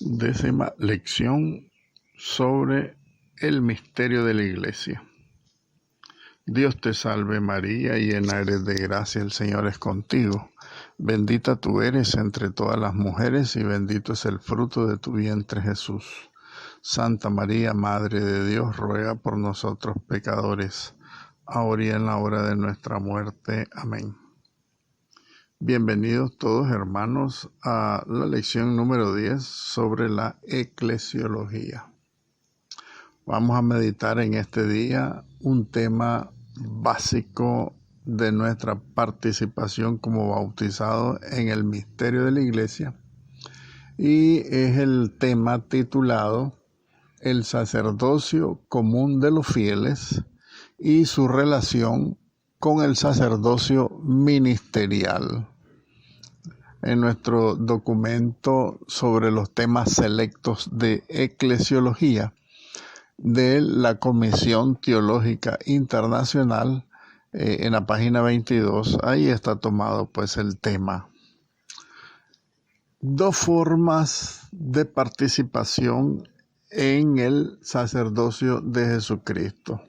Décima lección sobre el misterio de la Iglesia. Dios te salve María, llena eres de gracia, el Señor es contigo. Bendita tú eres entre todas las mujeres y bendito es el fruto de tu vientre Jesús. Santa María, Madre de Dios, ruega por nosotros pecadores, ahora y en la hora de nuestra muerte. Amén. Bienvenidos todos hermanos a la lección número 10 sobre la eclesiología. Vamos a meditar en este día un tema básico de nuestra participación como bautizados en el misterio de la Iglesia, y es el tema titulado El sacerdocio común de los fieles y su relación con el sacerdocio ministerial. En nuestro documento sobre los temas selectos de eclesiología de la Comisión Teológica Internacional, en la página 22, ahí está tomado pues el tema. Dos formas de participación en el sacerdocio de Jesucristo.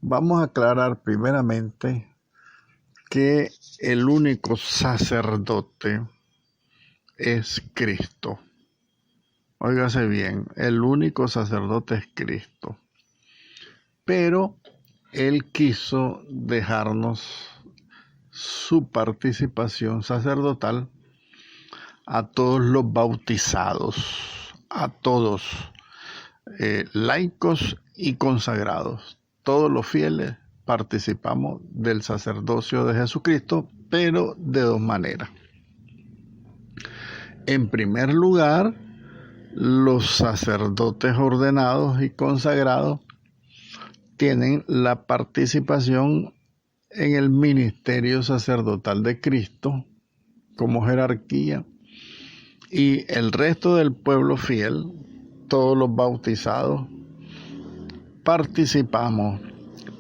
Vamos a aclarar primeramente que el único sacerdote es Cristo. Óigase bien, el único sacerdote es Cristo. Pero Él quiso dejarnos su participación sacerdotal a todos los bautizados, a todos, laicos y consagrados. Todos los fieles participamos del sacerdocio de Jesucristo, pero de dos maneras. En primer lugar, los sacerdotes ordenados y consagrados tienen la participación en el ministerio sacerdotal de Cristo como jerarquía, y el resto del pueblo fiel, todos los bautizados, participamos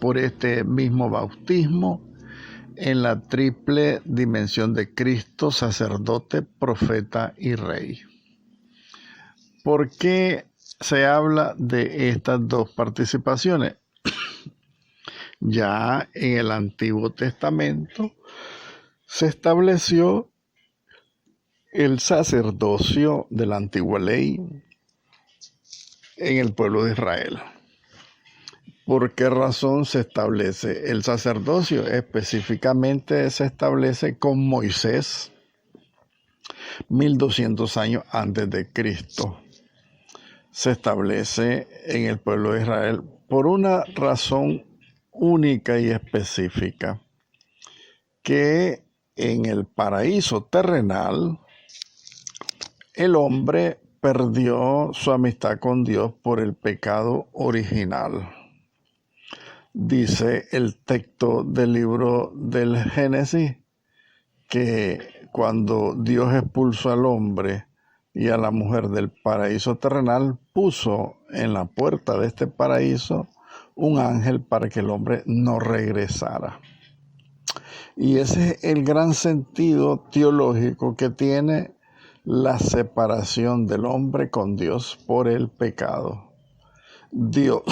por este mismo bautismo en la triple dimensión de Cristo, sacerdote, profeta y rey. ¿Por qué se habla de estas dos participaciones? Ya en el Antiguo Testamento se estableció el sacerdocio de la antigua ley en el pueblo de Israel. ¿Por qué razón se establece el sacerdocio? Específicamente se establece con Moisés, 1200 años antes de Cristo. Se establece en el pueblo de Israel por una razón única y específica, que en el paraíso terrenal el hombre perdió su amistad con Dios por el pecado original. Dice el texto del libro del Génesis que cuando Dios expulsó al hombre y a la mujer del paraíso terrenal, puso en la puerta de este paraíso un ángel para que el hombre no regresara. Y ese es el gran sentido teológico que tiene la separación del hombre con Dios por el pecado. Dios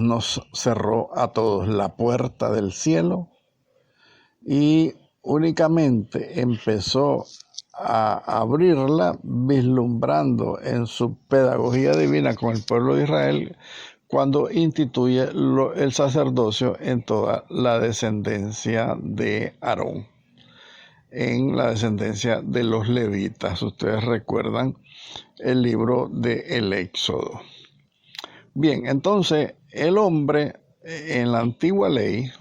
nos cerró a todos la puerta del cielo y únicamente empezó a abrirla vislumbrando en su pedagogía divina con el pueblo de Israel cuando instituye el sacerdocio en toda la descendencia de Aarón, en la descendencia de los levitas. Ustedes recuerdan el libro del Éxodo. Bien, entonces el hombre en la antigua ley,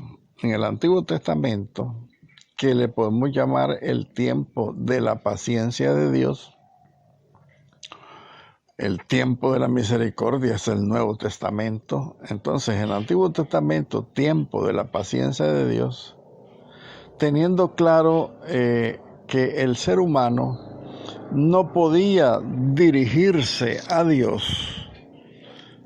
en el Antiguo Testamento, que le podemos llamar el tiempo de la paciencia de Dios, el tiempo de la misericordia es el Nuevo Testamento. Entonces, en el Antiguo Testamento, tiempo de la paciencia de Dios, teniendo claro que el ser humano no podía dirigirse a Dios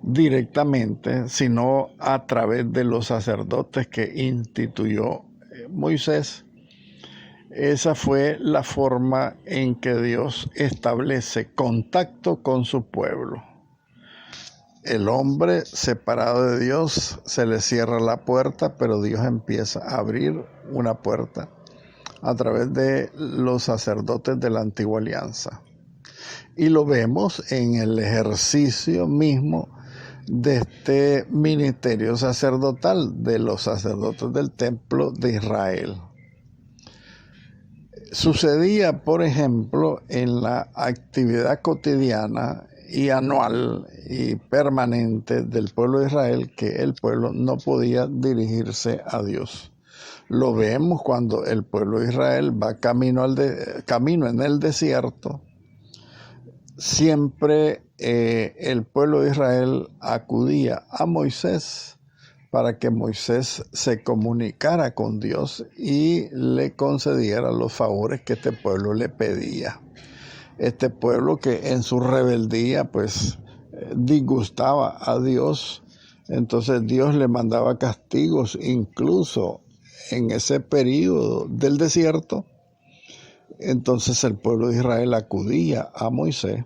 directamente, sino a través de los sacerdotes que instituyó Moisés. Esa fue la forma en que Dios establece contacto con su pueblo. El hombre separado de Dios, se le cierra la puerta, pero Dios empieza a abrir una puerta a través de los sacerdotes de la antigua alianza. Y lo vemos en el ejercicio mismo de este ministerio sacerdotal de los sacerdotes del templo de Israel. Sucedía, por ejemplo, en la actividad cotidiana y anual y permanente del pueblo de Israel, que el pueblo no podía dirigirse a Dios. Lo vemos cuando el pueblo de Israel va camino en el desierto. Siempre el pueblo de Israel acudía a Moisés para que Moisés se comunicara con Dios y le concediera los favores que este pueblo le pedía. Este pueblo que en su rebeldía pues disgustaba a Dios, entonces Dios le mandaba castigos incluso en ese periodo del desierto. Entonces el pueblo de Israel acudía a Moisés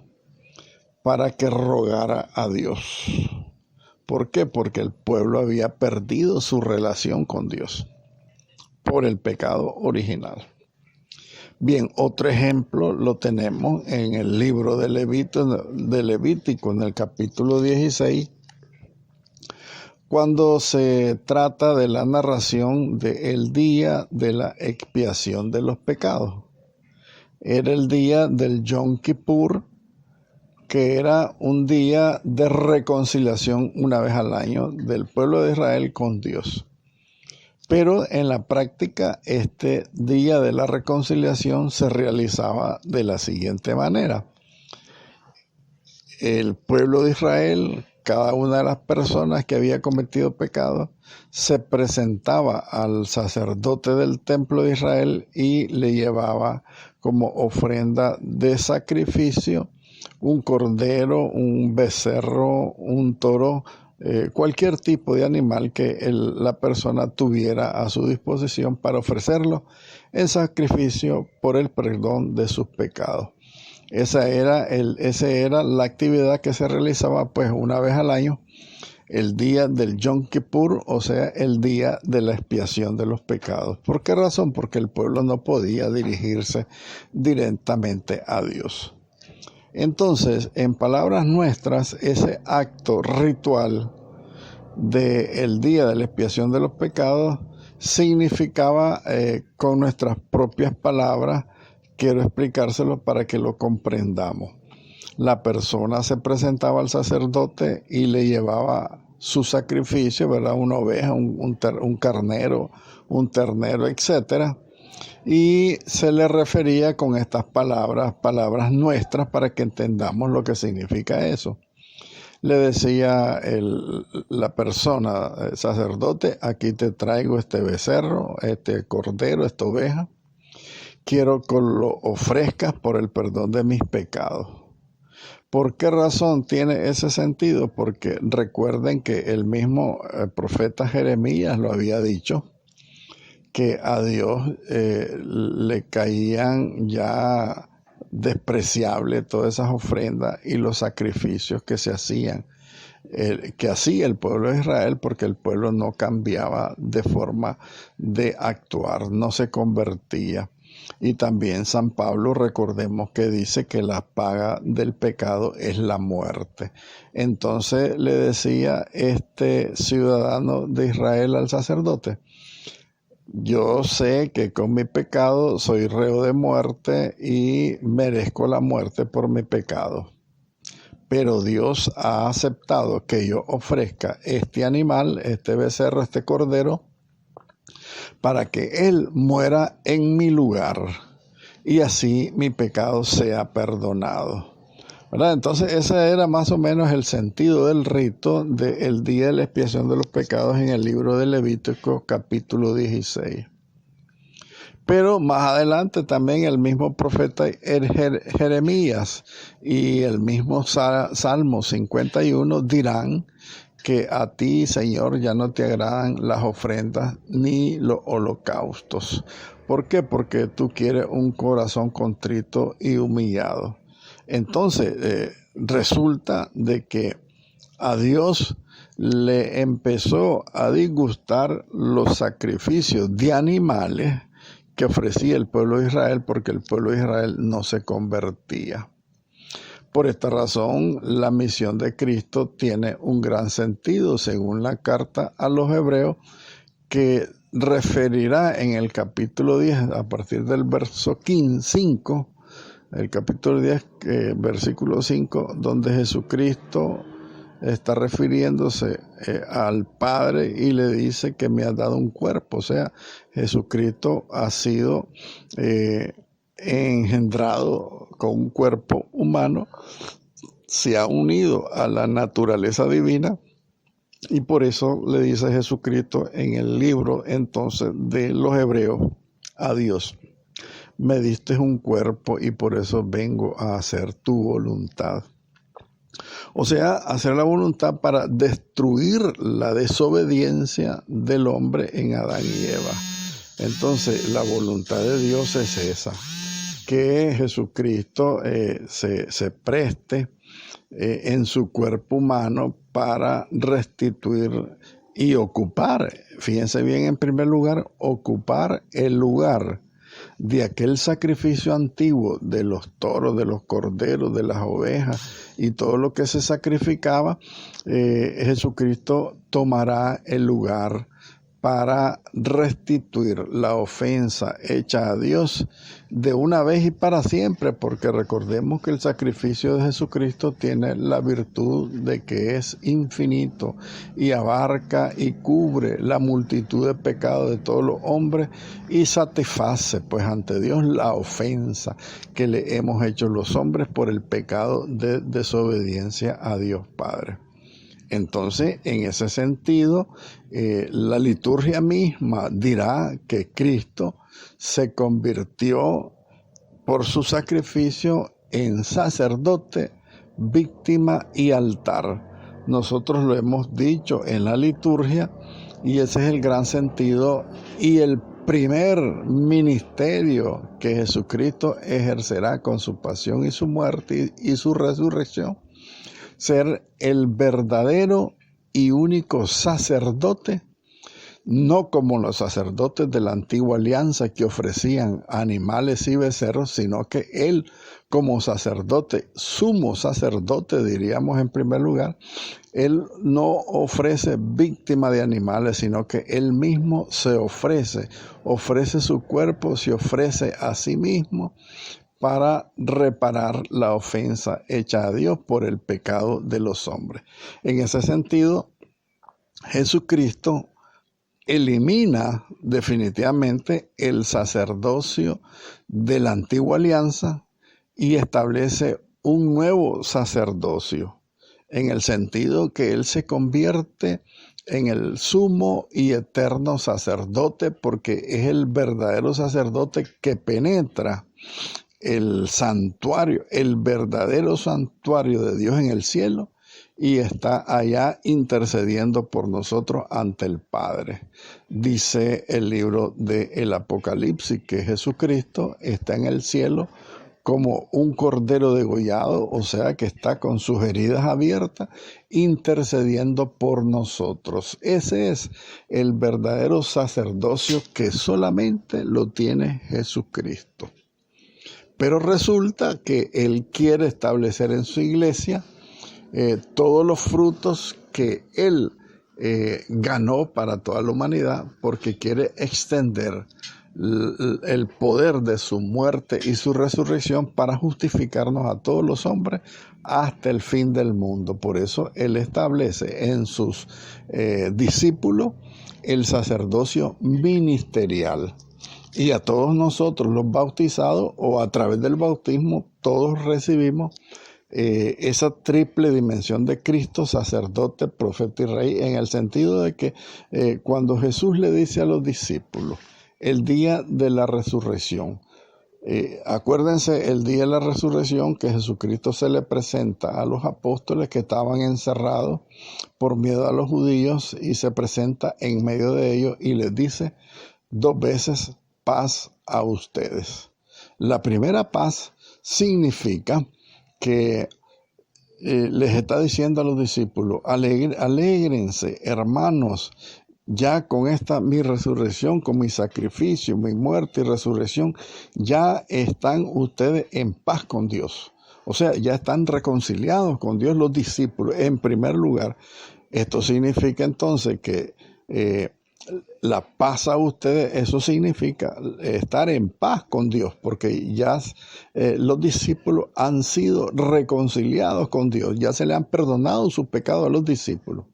para que rogara a Dios. ¿Por qué? Porque el pueblo había perdido su relación con Dios por el pecado original. Bien, otro ejemplo lo tenemos en el libro de Levítico, en el capítulo 16, cuando se trata de la narración del día de la expiación de los pecados. Era el día del Yom Kippur, que era un día de reconciliación una vez al año del pueblo de Israel con Dios. Pero en la práctica este día de la reconciliación se realizaba de la siguiente manera. El pueblo de Israel, cada una de las personas que había cometido pecado, se presentaba al sacerdote del templo de Israel y le llevaba como ofrenda de sacrificio un cordero, un becerro, un toro, cualquier tipo de animal que la persona tuviera a su disposición para ofrecerlo en sacrificio por el perdón de sus pecados. Esa era la actividad que se realizaba pues una vez al año, el día del Yom Kippur, o sea, el día de la expiación de los pecados. ¿Por qué razón? Porque el pueblo no podía dirigirse directamente a Dios. Entonces, en palabras nuestras, ese acto ritual del día de la expiación de los pecados significaba, con nuestras propias palabras, quiero explicárselo para que lo comprendamos. La persona se presentaba al sacerdote y le llevaba su sacrificio, ¿verdad? Una oveja, un carnero, un ternero, etcétera. Y se le refería con estas palabras nuestras para que entendamos lo que significa eso. Le decía la persona, el sacerdote, aquí te traigo este becerro, este cordero, esta oveja. Quiero que lo ofrezcas por el perdón de mis pecados. ¿Por qué razón tiene ese sentido? Porque recuerden que el mismo profeta Jeremías lo había dicho, que a Dios le caían ya despreciables todas esas ofrendas y los sacrificios que se hacían, que hacía el pueblo de Israel, porque el pueblo no cambiaba de forma de actuar, no se convertía. Y también San Pablo, recordemos que dice que la paga del pecado es la muerte. Entonces le decía este ciudadano de Israel al sacerdote: yo sé que con mi pecado soy reo de muerte y merezco la muerte por mi pecado. Pero Dios ha aceptado que yo ofrezca este animal, este becerro, este cordero, para que Él muera en mi lugar y así mi pecado sea perdonado. ¿Verdad? Entonces ese era más o menos el sentido del rito del día de la expiación de los pecados en el libro de Levítico capítulo 16. Pero más adelante también el mismo profeta Jeremías y el mismo Salmo 51 dirán que a ti, Señor, ya no te agradan las ofrendas ni los holocaustos. ¿Por qué? Porque tú quieres un corazón contrito y humillado. Entonces, resulta de que a Dios le empezó a disgustar los sacrificios de animales que ofrecía el pueblo de Israel, porque el pueblo de Israel no se convertía. Por esta razón, la misión de Cristo tiene un gran sentido, según la carta a los Hebreos, que referirá en el capítulo 10, a partir del verso 5, el capítulo 10, versículo 5, donde Jesucristo está refiriéndose al Padre y le dice que me ha dado un cuerpo. O sea, Jesucristo ha sido engendrado con un cuerpo humano, se ha unido a la naturaleza divina, y por eso le dice Jesucristo en el libro entonces de los Hebreos a Dios: me diste un cuerpo y por eso vengo a hacer tu voluntad. O sea, hacer la voluntad para destruir la desobediencia del hombre en Adán y Eva. Entonces, la voluntad de Dios es esa, que Jesucristo se preste en su cuerpo humano para restituir y ocupar, fíjense bien, en primer lugar, ocupar el lugar de aquel sacrificio antiguo de los toros, de los corderos, de las ovejas y todo lo que se sacrificaba. Jesucristo tomará el lugar para restituir la ofensa hecha a Dios de una vez y para siempre, porque recordemos que el sacrificio de Jesucristo tiene la virtud de que es infinito y abarca y cubre la multitud de pecados de todos los hombres y satisface pues ante Dios la ofensa que le hemos hecho los hombres por el pecado de desobediencia a Dios Padre. Entonces, en ese sentido, la liturgia misma dirá que Cristo se convirtió por su sacrificio en sacerdote, víctima y altar. Nosotros lo hemos dicho en la liturgia y ese es el gran sentido y el primer ministerio que Jesucristo ejercerá con su pasión y su muerte y su resurrección. Ser el verdadero y único sacerdote, no como los sacerdotes de la antigua alianza que ofrecían animales y becerros, sino que él como sacerdote, sumo sacerdote diríamos en primer lugar, él no ofrece víctima de animales, sino que él mismo se ofrece su cuerpo, se ofrece a sí mismo para reparar la ofensa hecha a Dios por el pecado de los hombres. En ese sentido, Jesucristo elimina definitivamente el sacerdocio de la antigua alianza y establece un nuevo sacerdocio, en el sentido que Él se convierte en el sumo y eterno sacerdote, porque es el verdadero sacerdote que penetra el santuario, el verdadero santuario de Dios en el cielo, y está allá intercediendo por nosotros ante el Padre. Dice el libro del Apocalipsis que Jesucristo está en el cielo como un cordero degollado, o sea que está con sus heridas abiertas, intercediendo por nosotros. Ese es el verdadero sacerdocio que solamente lo tiene Jesucristo. Pero resulta que Él quiere establecer en su iglesia todos los frutos que Él ganó para toda la humanidad, porque quiere extender el poder de su muerte y su resurrección para justificarnos a todos los hombres hasta el fin del mundo. Por eso Él establece en sus discípulos el sacerdocio ministerial. Y a todos nosotros los bautizados, o a través del bautismo, todos recibimos esa triple dimensión de Cristo, sacerdote, profeta y rey, en el sentido de que cuando Jesús le dice a los discípulos, el día de la resurrección, Acuérdense el día de la resurrección que Jesucristo se le presenta a los apóstoles que estaban encerrados por miedo a los judíos y se presenta en medio de ellos y les dice 2 veces paz a ustedes. La primera paz significa que les está diciendo a los discípulos, alégrense, hermanos, ya con esta mi resurrección, con mi sacrificio, mi muerte y resurrección, ya están ustedes en paz con Dios. O sea, ya están reconciliados con Dios los discípulos, en primer lugar. Esto significa entonces que la paz a ustedes, eso significa estar en paz con Dios, porque ya los discípulos han sido reconciliados con Dios, ya se le han perdonado sus pecados a los discípulos.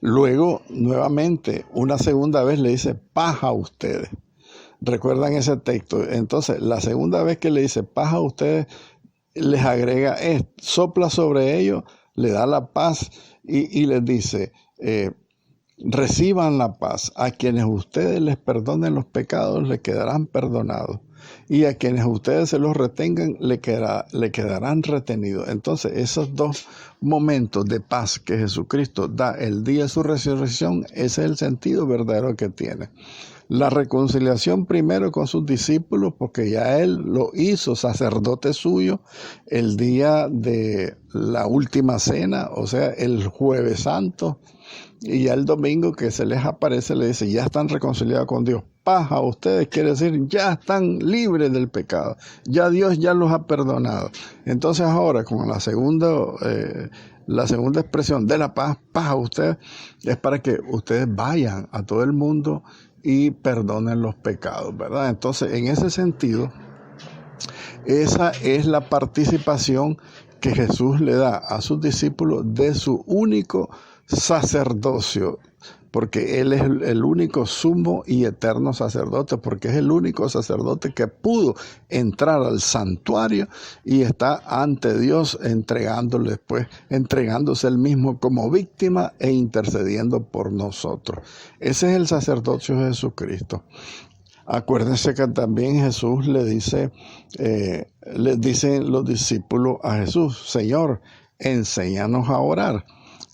Luego, nuevamente, una segunda vez le dice paz a ustedes. ¿Recuerdan ese texto? Entonces, la segunda vez que le dice paz a ustedes, les agrega sopla sobre ellos, le da la paz y les dice, reciban la paz. A quienes ustedes les perdonen los pecados, les quedarán perdonados. Y a quienes ustedes se los retengan, le quedarán retenidos. Entonces, esos 2 momentos de paz que Jesucristo da el día de su resurrección, ese es el sentido verdadero que tiene. La reconciliación primero con sus discípulos, porque ya Él lo hizo sacerdote suyo el día de la última cena, o sea, el Jueves Santo. Y ya el domingo que se les aparece, le dice, ya están reconciliados con Dios. Paz a ustedes quiere decir, ya están libres del pecado. Ya Dios ya los ha perdonado. Entonces ahora, con la segunda expresión de la paz, paz a ustedes, es para que ustedes vayan a todo el mundo y perdonen los pecados, ¿verdad? Entonces, en ese sentido, esa es la participación que Jesús le da a sus discípulos de su único sacerdocio, porque Él es el único sumo y eterno sacerdote, porque es el único sacerdote que pudo entrar al santuario y está ante Dios entregándose él mismo como víctima e intercediendo por nosotros. Ese es el sacerdocio de Jesucristo. Acuérdense que también Jesús les dicen los discípulos a Jesús, Señor, enséñanos a orar.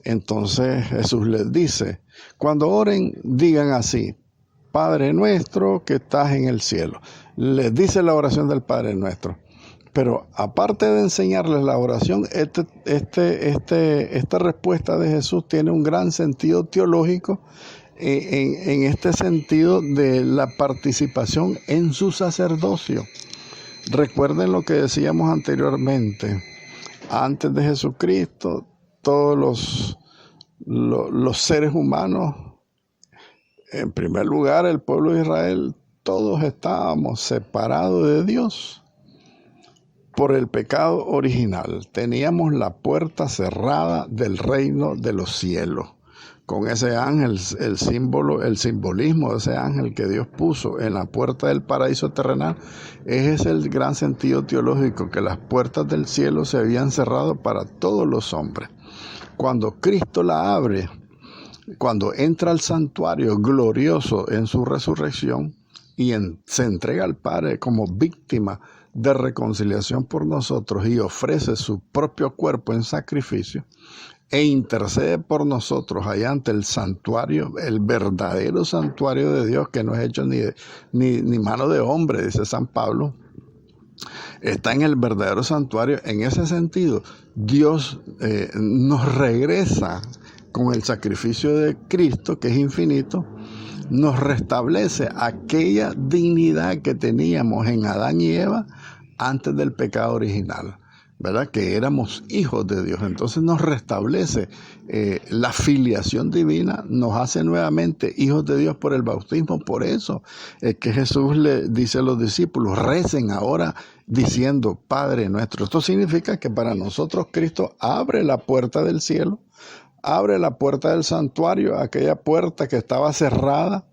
Entonces Jesús les dice, cuando oren, digan así, Padre nuestro que estás en el cielo. Les dice la oración del Padre nuestro. Pero aparte de enseñarles la oración, esta respuesta de Jesús tiene un gran sentido teológico en este sentido de la participación en su sacerdocio. Recuerden lo que decíamos anteriormente. Antes de Jesucristo, todos los seres humanos, en primer lugar el pueblo de Israel, todos estábamos separados de Dios por el pecado original. Teníamos la puerta cerrada del reino de los cielos. Con ese ángel, el simbolismo de ese ángel que Dios puso en la puerta del paraíso terrenal, ese es el gran sentido teológico, que las puertas del cielo se habían cerrado para todos los hombres. Cuando Cristo la abre, cuando entra al santuario glorioso en su resurrección y se entrega al Padre como víctima de reconciliación por nosotros y ofrece su propio cuerpo en sacrificio e intercede por nosotros allá ante el santuario, el verdadero santuario de Dios, que no es hecho ni mano de hombre, dice San Pablo, está en el verdadero santuario. En ese sentido, Dios nos regresa con el sacrificio de Cristo, que es infinito, nos restablece aquella dignidad que teníamos en Adán y Eva antes del pecado original, ¿verdad? Que éramos hijos de Dios. Entonces nos restablece la filiación divina, nos hace nuevamente hijos de Dios por el bautismo. Por eso es que Jesús le dice a los discípulos, recen ahora diciendo, Padre nuestro. Esto significa que para nosotros Cristo abre la puerta del cielo, abre la puerta del santuario, aquella puerta que estaba cerrada.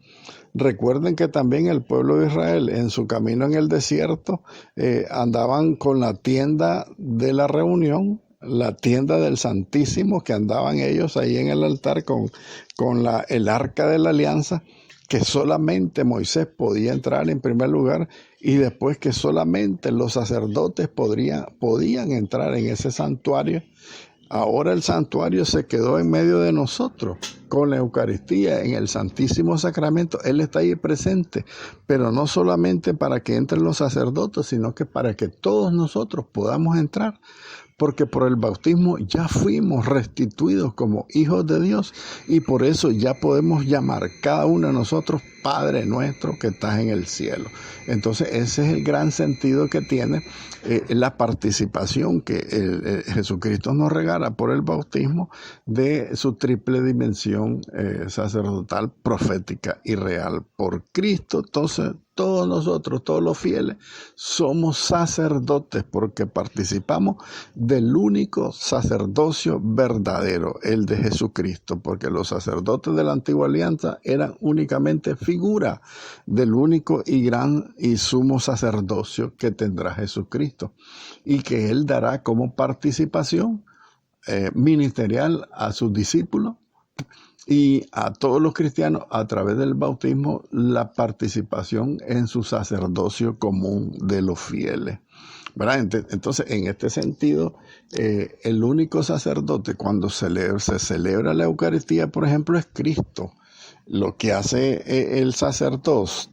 Recuerden que también el pueblo de Israel en su camino en el desierto andaban con la tienda de la reunión, la tienda del Santísimo, que andaban ellos ahí en el altar con el arca de la alianza, que solamente Moisés podía entrar en primer lugar y después que solamente los sacerdotes podían entrar en ese santuario. Ahora el santuario se quedó en medio de nosotros con la Eucaristía en el Santísimo Sacramento. Él está ahí presente, pero no solamente para que entren los sacerdotes, sino que para que todos nosotros podamos entrar. Porque por el bautismo ya fuimos restituidos como hijos de Dios y por eso ya podemos llamar cada uno de nosotros Padre nuestro que estás en el cielo. Entonces ese es el gran sentido que tiene la participación que Jesucristo nos regala por el bautismo de su triple dimensión sacerdotal, profética y real. Por Cristo, entonces, todos nosotros, todos los fieles, somos sacerdotes porque participamos del único sacerdocio verdadero, el de Jesucristo, porque los sacerdotes de la antigua alianza eran únicamente figura del único y gran y sumo sacerdocio que tendrá Jesucristo y que Él dará como participación ministerial a sus discípulos y a todos los cristianos a través del bautismo la participación en su sacerdocio común de los fieles. ¿Verdad? Entonces, en este sentido, el único sacerdote cuando se celebra la Eucaristía, por ejemplo, es Cristo. Lo que hace el sacerdote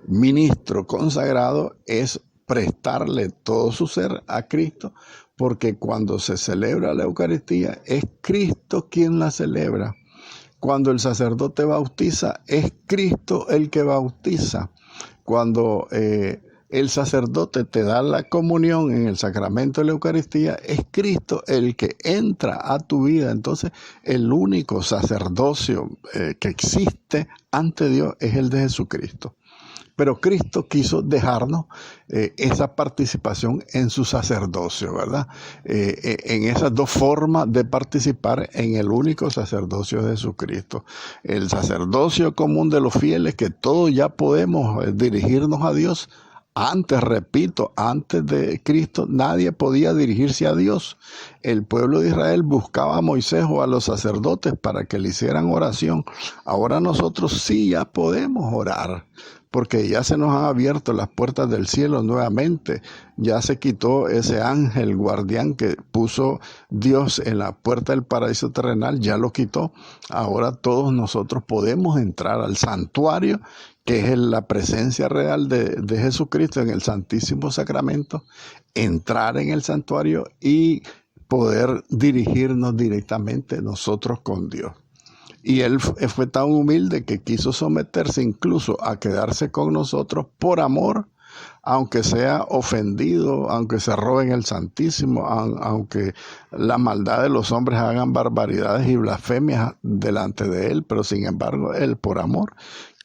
ministro consagrado es prestarle todo su ser a Cristo, porque cuando se celebra la Eucaristía es Cristo quien la celebra. Cuando el sacerdote bautiza es Cristo el que bautiza. Cuando el sacerdote te da la comunión en el sacramento de la Eucaristía, es Cristo el que entra a tu vida. Entonces, el único sacerdocio que existe ante Dios es el de Jesucristo. Pero Cristo quiso dejarnos esa participación en su sacerdocio, ¿verdad? En esas dos formas de participar en el único sacerdocio de Jesucristo. El sacerdocio común de los fieles, que todos ya podemos dirigirnos a Dios. Antes, repito, antes de Cristo nadie podía dirigirse a Dios. El pueblo de Israel buscaba a Moisés o a los sacerdotes para que le hicieran oración. Ahora nosotros sí ya podemos orar, porque ya se nos han abierto las puertas del cielo nuevamente. Ya se quitó ese ángel guardián que puso Dios en la puerta del paraíso terrenal, ya lo quitó. Ahora todos nosotros podemos entrar al santuario, que es la presencia real de Jesucristo en el Santísimo Sacramento, entrar en el santuario y poder dirigirnos directamente nosotros con Dios. Y Él fue tan humilde que quiso someterse incluso a quedarse con nosotros por amor, aunque sea ofendido, aunque se roben el Santísimo, aunque la maldad de los hombres hagan barbaridades y blasfemias delante de Él, pero sin embargo Él por amor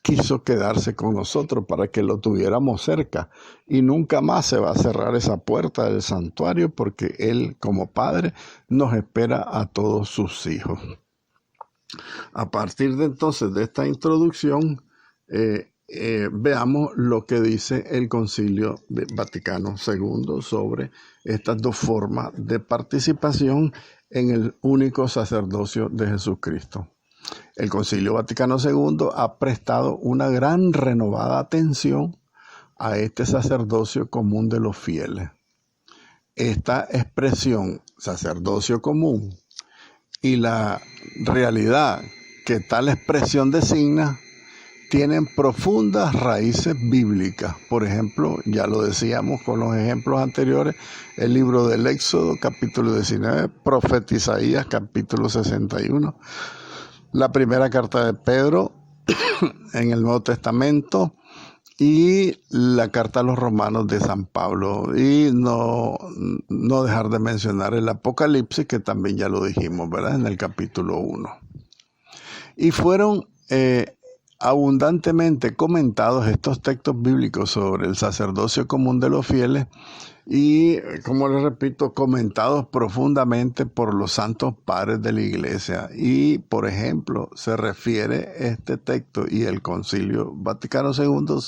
quiso quedarse con nosotros para que lo tuviéramos cerca. Y nunca más se va a cerrar esa puerta del santuario porque Él como Padre nos espera a todos sus hijos. A partir de entonces de esta introducción, veamos lo que dice el Concilio Vaticano II sobre estas dos formas de participación en el único sacerdocio de Jesucristo. El Concilio Vaticano II ha prestado una gran renovada atención a este sacerdocio común de los fieles. Esta expresión, sacerdocio común, y la realidad que tal expresión designa tienen profundas raíces bíblicas. Por ejemplo, ya lo decíamos con los ejemplos anteriores, el libro del Éxodo, capítulo 19, profeta Isaías, capítulo 61, la primera carta de Pedro en el Nuevo Testamento y la carta a los Romanos de San Pablo. Y no dejar de mencionar el Apocalipsis, que también ya lo dijimos, ¿verdad? En el capítulo 1. Y fueron abundantemente comentados estos textos bíblicos sobre el sacerdocio común de los fieles y, como les repito, comentados profundamente por los santos padres de la Iglesia. Y, por ejemplo, se refiere este texto y el Concilio Vaticano II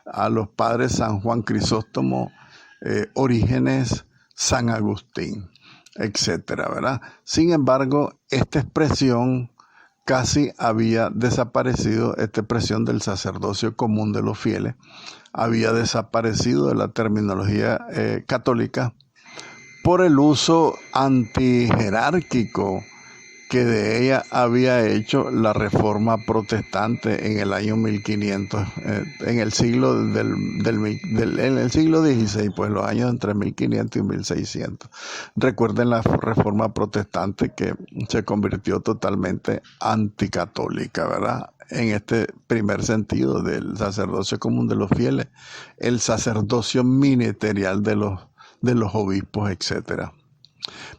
a los padres San Juan Crisóstomo, Orígenes, San Agustín, etcétera, ¿verdad? Sin embargo, esta expresión casi había desaparecido esta expresión del sacerdocio común de los fieles, había desaparecido de la terminología católica por el uso antijerárquico que de ella había hecho la Reforma Protestante en el año 1500, en el siglo en el siglo XVI, pues los años entre 1500 y 1600. Recuerden la Reforma Protestante que se convirtió totalmente anticatólica, ¿verdad? En este primer sentido del sacerdocio común de los fieles, el sacerdocio ministerial de los obispos, etcétera.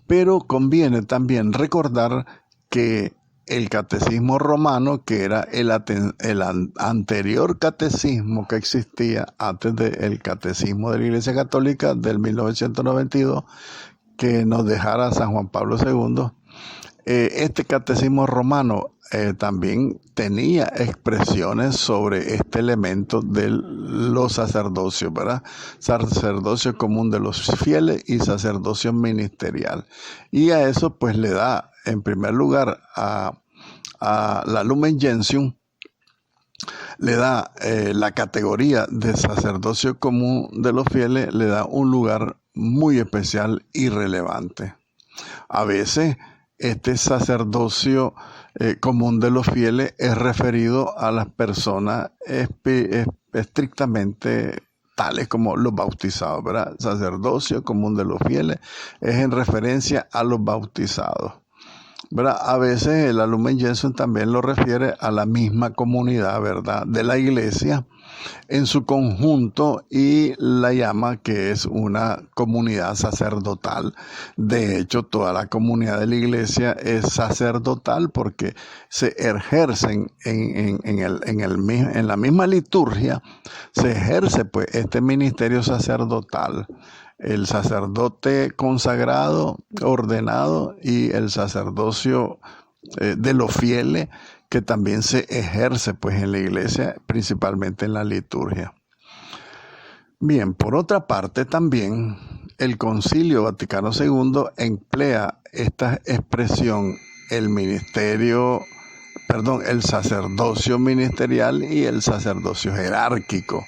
Pero conviene también recordar que el catecismo romano, que era el anterior catecismo que existía antes del catecismo de la Iglesia Católica del 1992, que nos dejara San Juan Pablo II, este catecismo romano también tenía expresiones sobre este elemento de los sacerdocios, ¿verdad? Sacerdocio común de los fieles y sacerdocio ministerial. Y a eso pues le da, en primer lugar, a la Lumen Gentium, le da la categoría de sacerdocio común de los fieles, le da un lugar muy especial y relevante. A veces este sacerdocio común de los fieles es referido a las personas estrictamente tales como los bautizados, ¿verdad? Sacerdocio común de los fieles es en referencia a los bautizados, ¿verdad? A veces el Lumen Gentium también lo refiere a la misma comunidad, ¿verdad?, de la iglesia en su conjunto, y la llama que es una comunidad sacerdotal. De hecho, toda la comunidad de la iglesia es sacerdotal porque se ejercen en la misma liturgia, se ejerce pues este ministerio sacerdotal. El sacerdote consagrado, ordenado, y el sacerdocio de los fieles, que también se ejerce pues en la iglesia, principalmente en la liturgia. Bien, por otra parte también el Concilio Vaticano II emplea esta expresión, el sacerdocio ministerial y el sacerdocio jerárquico.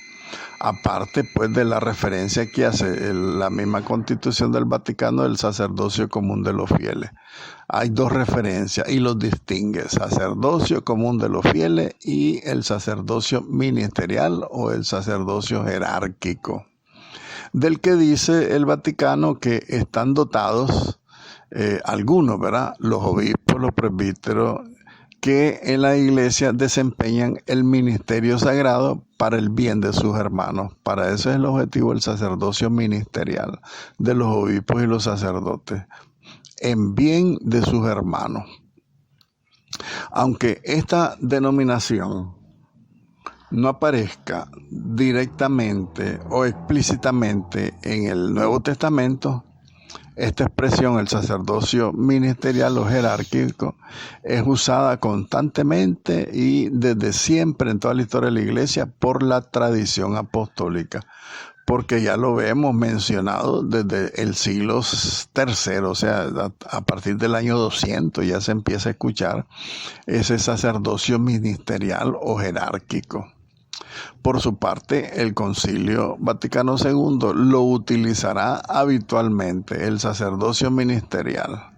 Aparte pues de la referencia que hace la misma Constitución del Vaticano del sacerdocio común de los fieles. Hay dos referencias y los distingue: sacerdocio común de los fieles y el sacerdocio ministerial o el sacerdocio jerárquico, del que dice el Vaticano que están dotados algunos, ¿verdad?, los obispos, los presbíteros, que en la iglesia desempeñan el ministerio sagrado para el bien de sus hermanos. Para eso es el objetivo del sacerdocio ministerial de los obispos y los sacerdotes, en bien de sus hermanos. Aunque esta denominación no aparezca directamente o explícitamente en el Nuevo Testamento, esta expresión, el sacerdocio ministerial o jerárquico, es usada constantemente y desde siempre en toda la historia de la iglesia por la tradición apostólica, porque ya lo vemos mencionado desde el siglo III, o sea, a partir del año 200 ya se empieza a escuchar ese sacerdocio ministerial o jerárquico. Por su parte, el Concilio Vaticano II lo utilizará habitualmente, el sacerdocio ministerial,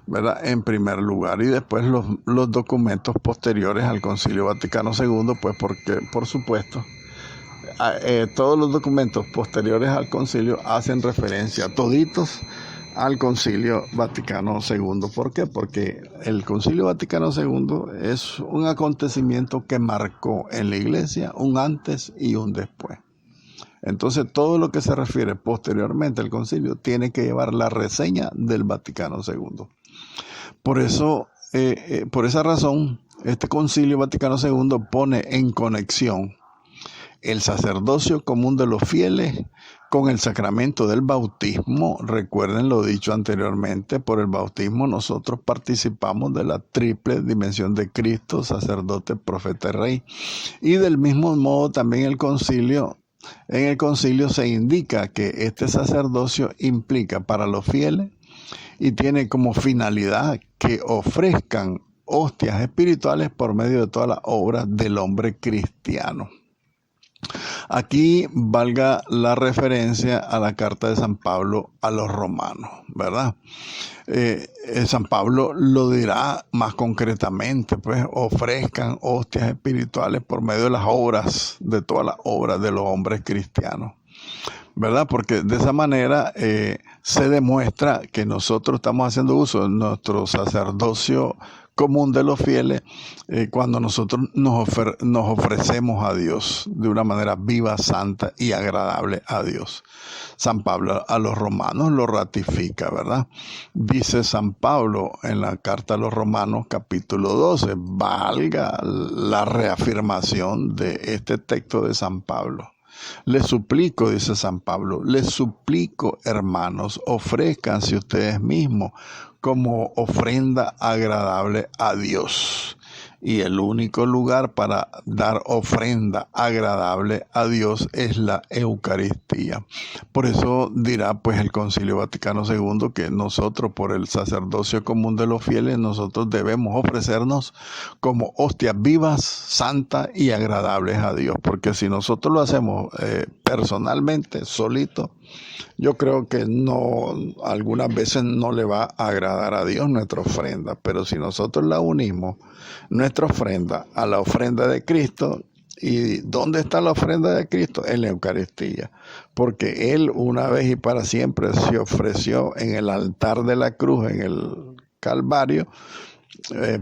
¿verdad?, en primer lugar, y después los documentos posteriores al Concilio Vaticano II, pues porque, por supuesto, todos los documentos posteriores al concilio hacen referencia toditos al Concilio Vaticano II. ¿Por qué? Porque el Concilio Vaticano II es un acontecimiento que marcó en la iglesia un antes y un después. Entonces, todo lo que se refiere posteriormente al concilio tiene que llevar la reseña del Vaticano II. Por eso, por esa razón, este Concilio Vaticano II pone en conexión el sacerdocio común de los fieles con el sacramento del bautismo. Recuerden lo dicho anteriormente: por el bautismo nosotros participamos de la triple dimensión de Cristo, sacerdote, profeta y rey. Y del mismo modo también en el concilio se indica que este sacerdocio implica para los fieles y tiene como finalidad que ofrezcan hostias espirituales por medio de todas las obras del hombre cristiano. Aquí valga la referencia a la carta de San Pablo a los romanos, ¿verdad? San Pablo lo dirá más concretamente, pues ofrezcan hostias espirituales por medio de las obras, de todas las obras de los hombres cristianos, ¿verdad? Porque de esa manera se demuestra que nosotros estamos haciendo uso de nuestro sacerdocio común de los fieles cuando nosotros nos ofrecemos a Dios de una manera viva, santa y agradable a Dios. San Pablo a los romanos lo ratifica, ¿verdad? Dice San Pablo en la carta a los romanos capítulo 12, valga la reafirmación de este texto de San Pablo. Les suplico, dice San Pablo, les suplico, hermanos, ofrézcanse ustedes mismos como ofrenda agradable a Dios. Y el único lugar para dar ofrenda agradable a Dios es la Eucaristía. Por eso dirá pues el Concilio Vaticano II que nosotros, por el sacerdocio común de los fieles, nosotros debemos ofrecernos como hostias vivas, santas y agradables a Dios. Porque si nosotros lo hacemos personalmente, solito, yo creo que no, algunas veces no le va a agradar a Dios nuestra ofrenda, pero si nosotros la unimos, nuestra ofrenda, a la ofrenda de Cristo, ¿y dónde está la ofrenda de Cristo? En la Eucaristía, porque Él una vez y para siempre se ofreció en el altar de la cruz, en el Calvario,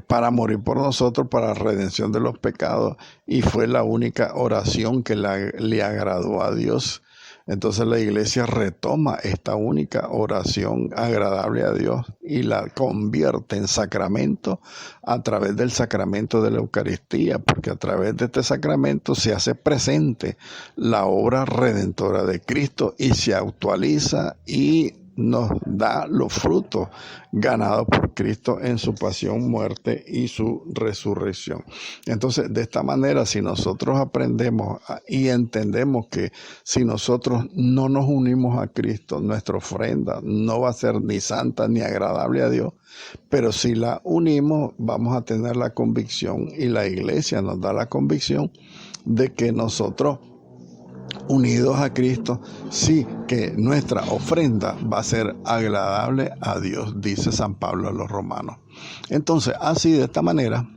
para morir por nosotros, para la redención de los pecados, y fue la única oración que le agradó a Dios. Entonces la iglesia retoma esta única oración agradable a Dios y la convierte en sacramento a través del sacramento de la Eucaristía, porque a través de este sacramento se hace presente la obra redentora de Cristo y se actualiza y nos da los frutos ganados por Cristo en su pasión, muerte y su resurrección. Entonces, de esta manera, si nosotros aprendemos y entendemos que si nosotros no nos unimos a Cristo, nuestra ofrenda no va a ser ni santa ni agradable a Dios, pero si la unimos, vamos a tener la convicción, y la iglesia nos da la convicción de que nosotros, unidos a Cristo, sí que nuestra ofrenda va a ser agradable a Dios, dice San Pablo a los romanos. Entonces, así de esta manera,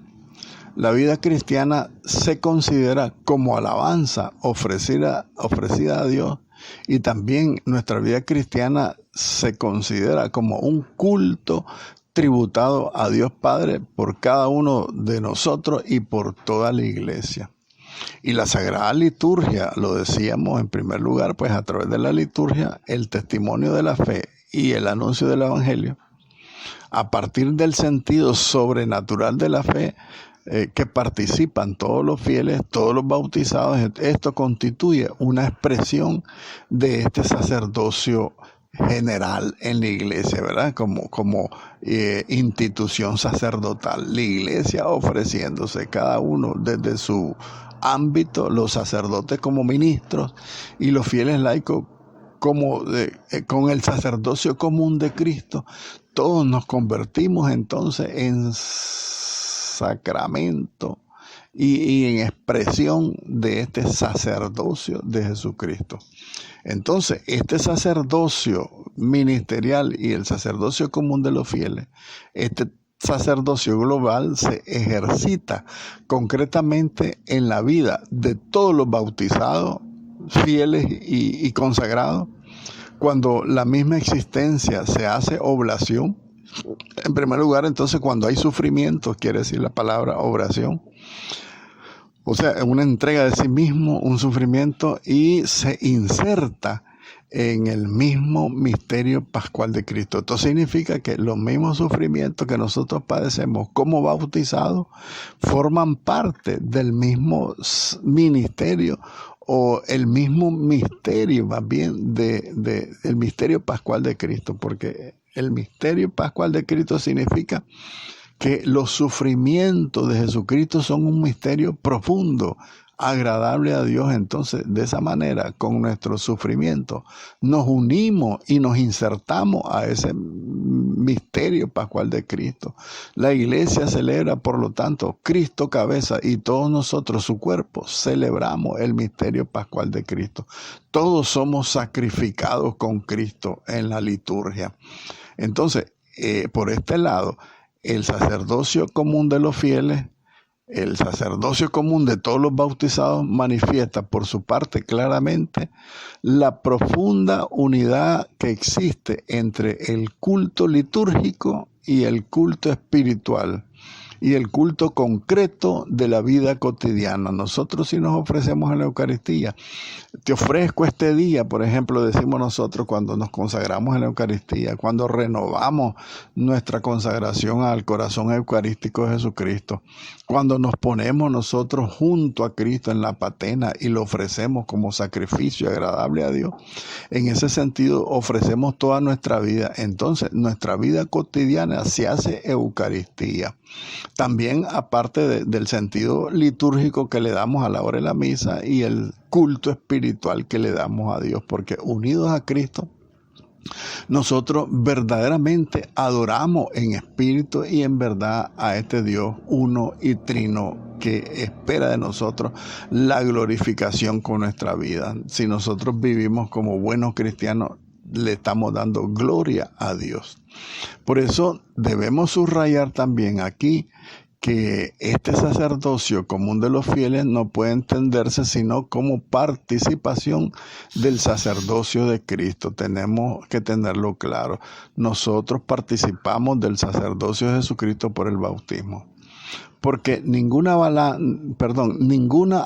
la vida cristiana se considera como alabanza ofrecida a Dios, y también nuestra vida cristiana se considera como un culto tributado a Dios Padre por cada uno de nosotros y por toda la iglesia. Y la Sagrada Liturgia, lo decíamos en primer lugar, pues a través de la liturgia, el testimonio de la fe y el anuncio del Evangelio, a partir del sentido sobrenatural de la fe que participan todos los fieles, todos los bautizados, esto constituye una expresión de este sacerdocio general en la iglesia, ¿verdad? Como institución sacerdotal, la iglesia ofreciéndose cada uno desde su ámbito, los sacerdotes como ministros y los fieles laicos como con el sacerdocio común de Cristo. Todos nos convertimos entonces en sacramento y en expresión de este sacerdocio de Jesucristo. Entonces, este sacerdocio ministerial y el sacerdocio común de los fieles, este sacerdocio global se ejercita concretamente en la vida de todos los bautizados, fieles y consagrados, cuando la misma existencia se hace oblación. En primer lugar, entonces, cuando hay sufrimiento, quiere decir la palabra oblación, o sea, una entrega de sí mismo, un sufrimiento, y se inserta en el mismo misterio pascual de Cristo. Esto significa que los mismos sufrimientos que nosotros padecemos como bautizados forman parte del mismo ministerio, o el mismo misterio, más bien, del misterio pascual de Cristo, porque el misterio pascual de Cristo significa que los sufrimientos de Jesucristo son un misterio profundo, agradable a Dios. Entonces, de esa manera, con nuestro sufrimiento, nos unimos y nos insertamos a ese misterio pascual de Cristo. La iglesia celebra, por lo tanto, Cristo cabeza y todos nosotros, su cuerpo, celebramos el misterio pascual de Cristo. Todos somos sacrificados con Cristo en la liturgia. Entonces, por este lado, el sacerdocio común de los fieles, el sacerdocio común de todos los bautizados, manifiesta por su parte claramente la profunda unidad que existe entre el culto litúrgico y el culto espiritual y el culto concreto de la vida cotidiana. Nosotros sí nos ofrecemos en la Eucaristía. Te ofrezco este día, por ejemplo, decimos nosotros cuando nos consagramos en la Eucaristía, cuando renovamos nuestra consagración al corazón eucarístico de Jesucristo, cuando nos ponemos nosotros junto a Cristo en la patena y lo ofrecemos como sacrificio agradable a Dios. En ese sentido, ofrecemos toda nuestra vida. Entonces, nuestra vida cotidiana se hace Eucaristía. También, aparte del sentido litúrgico que le damos a la hora de la misa y el culto espiritual que le damos a Dios, porque unidos a Cristo, nosotros verdaderamente adoramos en espíritu y en verdad a este Dios uno y trino que espera de nosotros la glorificación con nuestra vida. Si nosotros vivimos como buenos cristianos, le estamos dando gloria a Dios. Por eso debemos subrayar también aquí que este sacerdocio común de los fieles no puede entenderse sino como participación del sacerdocio de Cristo. Tenemos que tenerlo claro. Nosotros participamos del sacerdocio de Jesucristo por el bautismo. Porque ninguna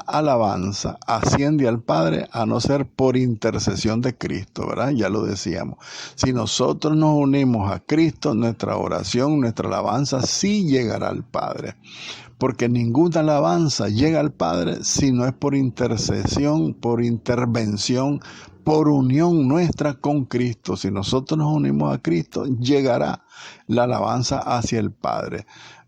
alabanza asciende al Padre a no ser por intercesión de Cristo, ¿verdad? Ya lo decíamos. Si nosotros nos unimos a Cristo, nuestra oración, nuestra alabanza sí llegará al Padre. Porque ninguna alabanza llega al Padre si no es por intercesión, por intervención, por unión nuestra con Cristo. Si nosotros nos unimos a Cristo, llegará la alabanza hacia el Padre.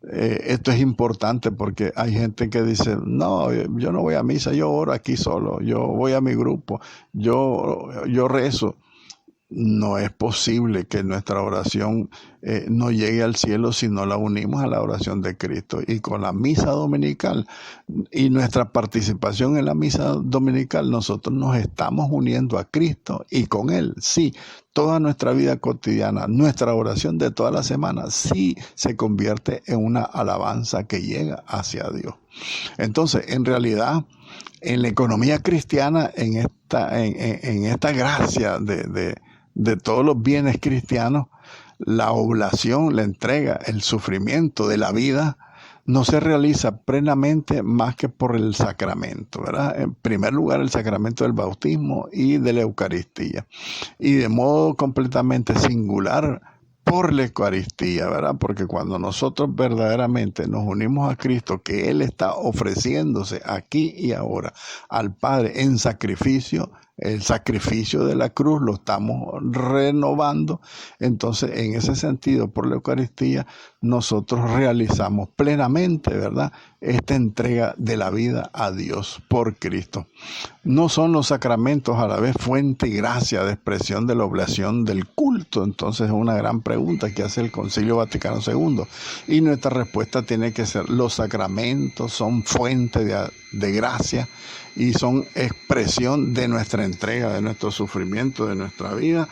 Esto es importante porque hay gente que dice, no, yo no voy a misa, yo oro aquí solo, yo voy a mi grupo, yo rezo. No es posible que nuestra oración no llegue al cielo si no la unimos a la oración de Cristo. Y con la misa dominical y nuestra participación en la misa dominical, nosotros nos estamos uniendo a Cristo y con Él, sí, toda nuestra vida cotidiana, nuestra oración de toda la semana, sí se convierte en una alabanza que llega hacia Dios. Entonces, en realidad, en la economía cristiana, en esta gracia de todos los bienes cristianos, la oblación, la entrega, el sufrimiento de la vida no se realiza plenamente más que por el sacramento, ¿verdad? En primer lugar, el sacramento del bautismo y de la Eucaristía. Y de modo completamente singular, por la Eucaristía, ¿verdad? Porque cuando nosotros verdaderamente nos unimos a Cristo, que Él está ofreciéndose aquí y ahora al Padre en sacrificio, el sacrificio de la cruz lo estamos renovando. Entonces, en ese sentido, por la Eucaristía, nosotros realizamos plenamente, ¿verdad?, esta entrega de la vida a Dios por Cristo. No son los sacramentos a la vez fuente y gracia de expresión de la oblación del culto. Entonces, es una gran pregunta que hace el Concilio Vaticano II. Y nuestra respuesta tiene que ser: los sacramentos son fuente de gracia y son expresión de nuestra entrega, de nuestro sufrimiento, de nuestra vida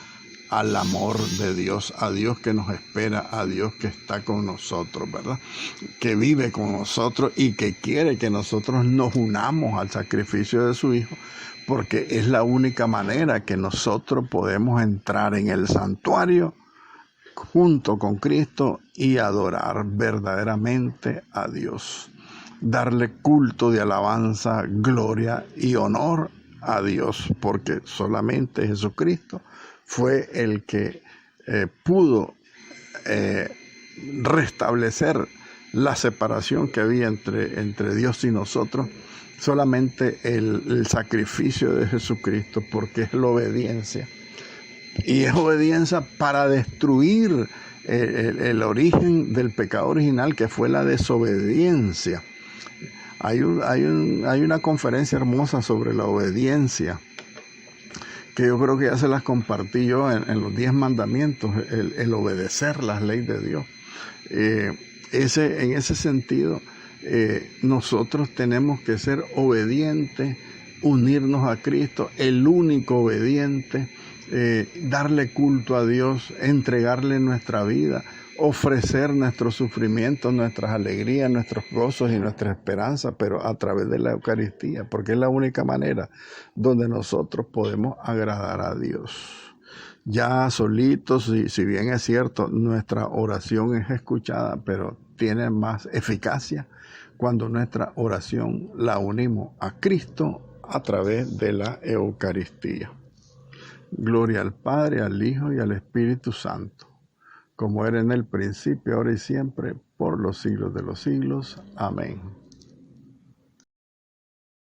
al amor de Dios, a Dios que nos espera, a Dios que está con nosotros, ¿verdad? Que vive con nosotros y que quiere que nosotros nos unamos al sacrificio de su Hijo, porque es la única manera que nosotros podemos entrar en el santuario junto con Cristo y adorar verdaderamente a Dios. Darle culto de alabanza, gloria y honor a Dios, porque solamente Jesucristo fue el que pudo restablecer la separación que había entre Dios y nosotros. Solamente el sacrificio de Jesucristo, porque es la obediencia. Y es obediencia para destruir el origen del pecado original, que fue la desobediencia. Hay una conferencia hermosa sobre la obediencia que yo creo que ya se las compartí yo en los 10 mandamientos, el obedecer las leyes de Dios. En ese sentido, nosotros tenemos que ser obedientes, unirnos a Cristo, el único obediente, darle culto a Dios, entregarle nuestra vida, ofrecer nuestros sufrimientos, nuestras alegrías, nuestros gozos y nuestra esperanza, pero a través de la Eucaristía, porque es la única manera donde nosotros podemos agradar a Dios. Ya solitos, si bien es cierto, nuestra oración es escuchada, pero tiene más eficacia cuando nuestra oración la unimos a Cristo a través de la Eucaristía. Gloria al Padre, al Hijo y al Espíritu Santo, como era en el principio, ahora y siempre, por los siglos de los siglos. Amén.